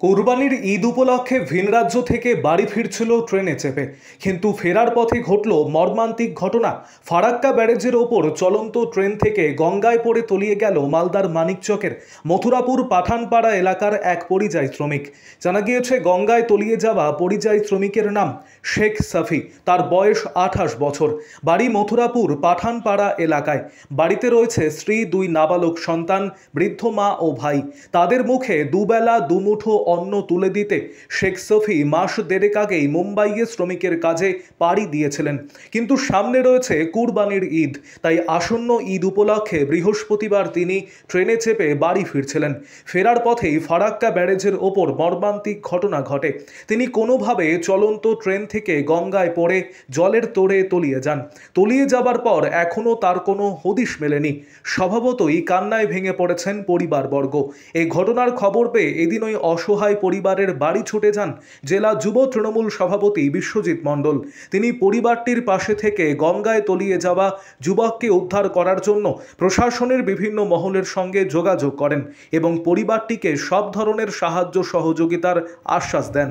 কোরবানির ঈদ উপলক্ষে ভিন রাজ্য থেকে বাড়ি ফিরছিল ট্রেনে চেপে, কিন্তু ফেরার পথে ঘটল মর্মান্তিক ঘটনা। ফারাক্কা ব্যারেজের ওপর চলন্ত ট্রেন থেকে গঙ্গায় পড়ে তলিয়ে গেল মালদার মানিকচকের মথুরাপুর পাঠানপাড়া এলাকার এক পরিযায়ী শ্রমিক। জানা গিয়েছে, গঙ্গায় তলিয়ে যাওয়া পরিযায়ী শ্রমিকের নাম শেখ সাফি। তার বয়স 28 বছর, বাড়ি মথুরাপুর পাঠানপাড়া এলাকায়। বাড়িতে রয়েছে স্ত্রী, 2 নাবালক সন্তান, বৃদ্ধ মা ও ভাই। তাদের মুখে দুবেলা দুমুঠো অন্ন তুলে দিতে শেখ সাফি মাস দেড়েক আগেই মুম্বাইয়ে শ্রমিকের কাজে পাড়ি দিয়েছিলেন। কিন্তু সামনে রয়েছে কুরবানির ঈদ, তাই আসন্ন ঈদ উপলক্ষে বৃহস্পতিবার তিনি ট্রেনে চেপে বাড়ি ফিরছিলেন। ফেরার পথেই ফারাক্কা ব্যারেজের ওপর মর্মান্তিক ঘটনা ঘটে। তিনি কোনোভাবে চলন্ত ট্রেন থেকে গঙ্গায় পড়ে জলের তোড়ে তলিয়ে যান। তলিয়ে যাবার পর এখনও তার কোনো হদিশ মেলেনি। স্বভাবতই কান্নায় ভেঙে পড়েছেন পরিবারবর্গ। এই ঘটনার খবর পেয়ে এদিন ওই অসহায় পরিবারের বাড়ি ছুটে যান জেলা যুব তৃণমূল সভাপতি বিশ্বজিৎ মণ্ডল। তিনি পরিবারটির পাশে থেকে গঙ্গায় তলিয়ে যাওয়া যুবককে উদ্ধার করার জন্য প্রশাসনের বিভিন্ন মহলের সঙ্গে যোগাযোগ করেন এবং পরিবারটিকে সব ধরনের সাহায্য সহযোগিতার আশ্বাস দেন।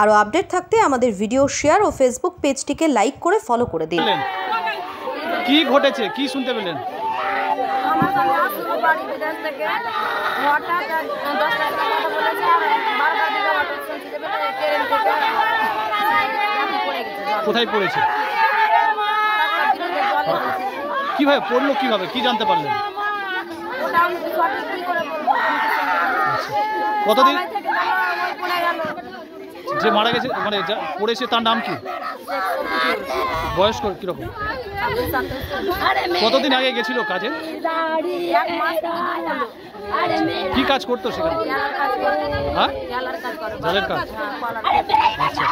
আরও আপডেট থাকতে আমাদের ভিডিও শেয়ার ও ফেসবুক পেজটিকে লাইক করে ফলো করে দিন। কি ঘটেছে, কি শুনতে পেলেন? আমার সঙ্গে আসলো বাড়ি বিদেশ থেকে, হঠাৎ 10 টাকা কথা বলেছে, আর বারবার দিকে হঠাৎ শুনছি যে ট্রেন থেকে পড়ে গেছে। কোথায় পড়েছে? কিভাবে পড়লো, কিভাবে, কি জানতে পারলেন? ওটা আমি সঠিক কি করে বলবো? কতদিন পড়ে গেল। যে মারা গেছে, মানে পড়েছে, তার নাম কি? বয়স কিরকম? কতদিন আগে গেছিল কাজে? কি কাজ করতো সেখানে? হ্যাঁ, জলের কাজ। আচ্ছা,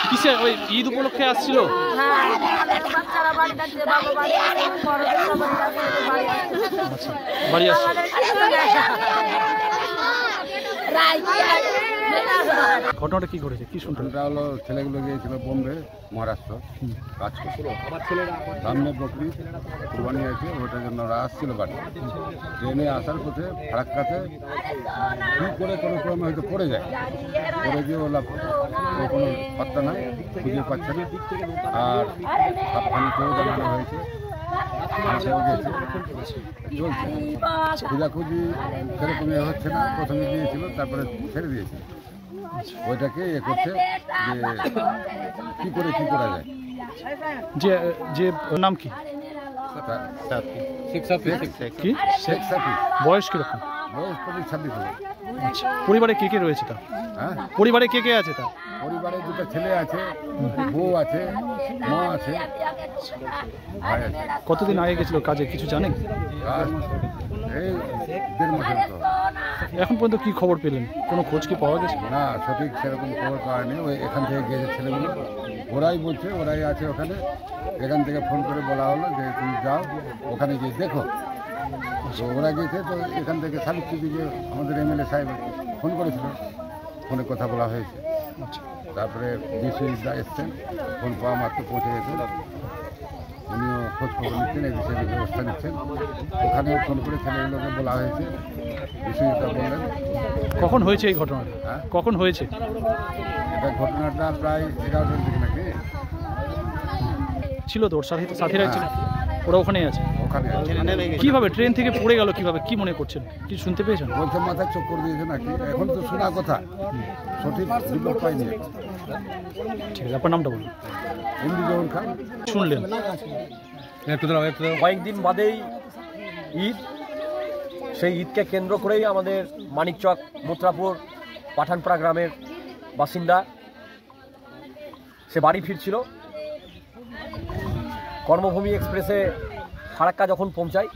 কিসে ওই ঈদ উপলক্ষে আসছিল? আচ্ছা, বাড়ি আসছে। ঘটনাটা কি করেছে, কি শুনতে? এটা হলো ছেলেগুলো গিয়েছিল বোম্বে, মহারাষ্ট্র কাজ করছিল। সামনে বকরি কুরবানি আছে, ওটার জন্য ওরা আসছিল বাড়ি। ট্রেনে আসার পথে ফারাক্কাতে কী করে কোনো ক্রমে হয়তো পড়ে যায়। পড়ে গিয়ে ওরা কোনো পাত্তা নাই, খুঁজে পাচ্ছে না। আর সাবধানেও জানানো হয়েছে, চলছে খোঁজাখুঁজি, সেরকম হচ্ছে না। প্রথমে দিয়েছিল, তারপরে ছেড়ে দিয়েছে। ওইটাকে করছে যে কী করে কী করা যায়। যে নাম কি? শেখ সাফি। কি শেখ সাফি। বয়স কিরকম? বয়স 26 হবে। আচ্ছা, পরিবারে কে কে রয়েছে তার? হ্যাঁ, পরিবারে কে কে আছে তার? পরিবারে 2টা ছেলে আছে, বউ আছে, মা আছে, ভাই আছে। কতদিন আগে গেছিল কাজে, কিছু জানেন? এই 1.5 মাসের তো। এখন পর্যন্ত কি খবর পেলেন? কোনো খোঁজ কি পাওয়া গেছে? না, সঠিক সেরকম খবর পাওয়া নেই। ওই এখান থেকে গিয়েছে ছেলেগুলো, ওরাই বলছে, ওরাই আছে ওখানে। এখান থেকে ফোন করে বলা হলো যে তুমি যাও, ওখানে গিয়ে দেখো। তো ওরা গিয়েছে। তো এখান থেকে সাবিত্রী দিকে আমাদের এমএলএ সাহেব ফোন করেছিল, ফোনে কথা বলা হয়েছে। তারপরে বিশ্বজিৎদা এসছেন, ফোন পাওয়া মাত্র পৌঁছে গেছে। উনিও খোঁজ খবর নিচ্ছেন, এই বিষয়ে ব্যবস্থা নিচ্ছেন। ওখানেও ফোন করে ছেলেগুলোকে বলা হয়েছে। বিশ্বজিৎদা বললেন। কখন হয়েছে এই ঘটনাটা? হ্যাঁ, কখন হয়েছে এটা? ঘটনাটা প্রায় 11টার দিকে নাকি ছিল? তো ওর সাথীরা ছিল, ওরা ওখানেই আছে। ওখানে কিভাবে ট্রেন থেকে পড়ে গেল, কিভাবে, কি মনে করছেন, কি শুনতে পেয়েছেন? বলছে মাথায় চক্কর দিয়েছে নাকি, এখন তো শোনা কথা, সঠিক রিপোর্ট পাইনি। ঠিক আছে, আপনার নামটা বলুন। এমডি জহুর খান। শুনলেন কয়েকদিন বাদেই ঈদ, সেই ঈদকে কেন্দ্র করেই আমাদের মানিকচক মথুরাপুর পাঠানপাড়া গ্রামের বাসিন্দা সে বাড়ি ফিরছিল। কর্মভূমি এক্সপ্রেসে ফারাক্কা যখন পৌঁছায়,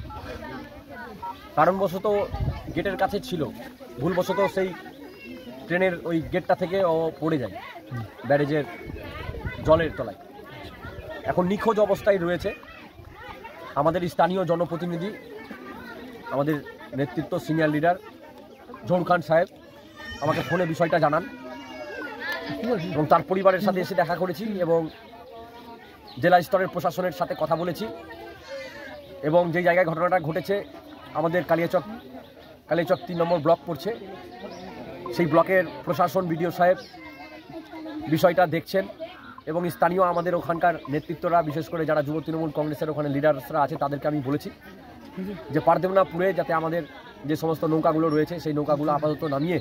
কারণবশত গেটের কাছে ছিল, ভুলবশত সেই ট্রেনের ওই গেটটা থেকে ও পড়ে যায় ব্যারেজের জলের তলায়। এখন নিখোঁজ অবস্থায় রয়েছে। আমাদের স্থানীয় জনপ্রতিনিধি, আমাদের নেতৃত্ব, সিনিয়র লিডার জহুর খান সাহেব আমাকে ফোনে বিষয়টা জানান এবং তার পরিবারের সাথে এসে দেখা করেছি এবং জেলা স্তরের প্রশাসনের সাথে কথা বলেছি। এবং যে জায়গায় ঘটনাটা ঘটেছে আমাদের কালিয়াচক 3 নম্বর ব্লক পড়ছে, সেই ব্লকের প্রশাসন বিডিও সাহেব বিষয়টা দেখছেন এবং স্থানীয় আমাদের ওখানকার নেতৃত্বরা, বিশেষ করে যারা যুব তৃণমূল কংগ্রেসের ওখানে লিডার্সরা আছে, তাদেরকে আমি বলেছি যে পারদেবনাপুরে যাতে আমাদের যে সমস্ত নৌকাগুলো রয়েছে সেই নৌকাগুলো আপাতত নামিয়ে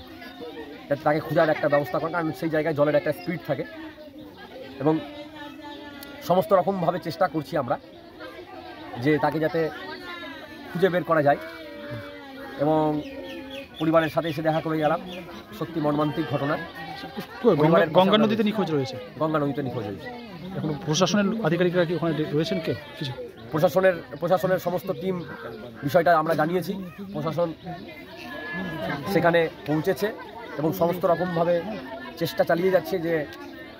যাতে তাকে খোঁজার একটা ব্যবস্থা করেন, কারণ সেই জায়গায় জলের একটা স্পিড থাকে এবং সমস্ত রকমভাবে চেষ্টা করছি আমরা যে তাকে যাতে খুঁজে বের করা যায়। এবং পরিবারের সাথে এসে দেখা করে গেলাম, সত্যি মর্মান্তিক ঘটনা। গঙ্গা নদীতে নিখোঁজ রয়েছে, গঙ্গা নদীতে নিখোঁজ হয়েছে। এখন প্রশাসনের আধিকারিকরা কি ওখানে রয়েছেন কে কিছু? প্রশাসনের সমস্ত টিম বিষয়টা আমরা জানিয়েছি, প্রশাসন সেখানে পৌঁছেছে এবং সমস্ত রকমভাবে চেষ্টা চালিয়ে যাচ্ছে যে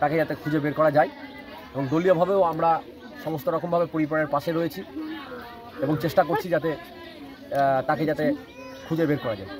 তাকে যাতে খুঁজে বের করা যায়। এবং দলীয়ভাবেও আমরা সমস্ত রকমভাবে পরিবারের পাশে রয়েছি এবং চেষ্টা করছি যাতে তাকে যাতে খুঁজে বের করা যায়।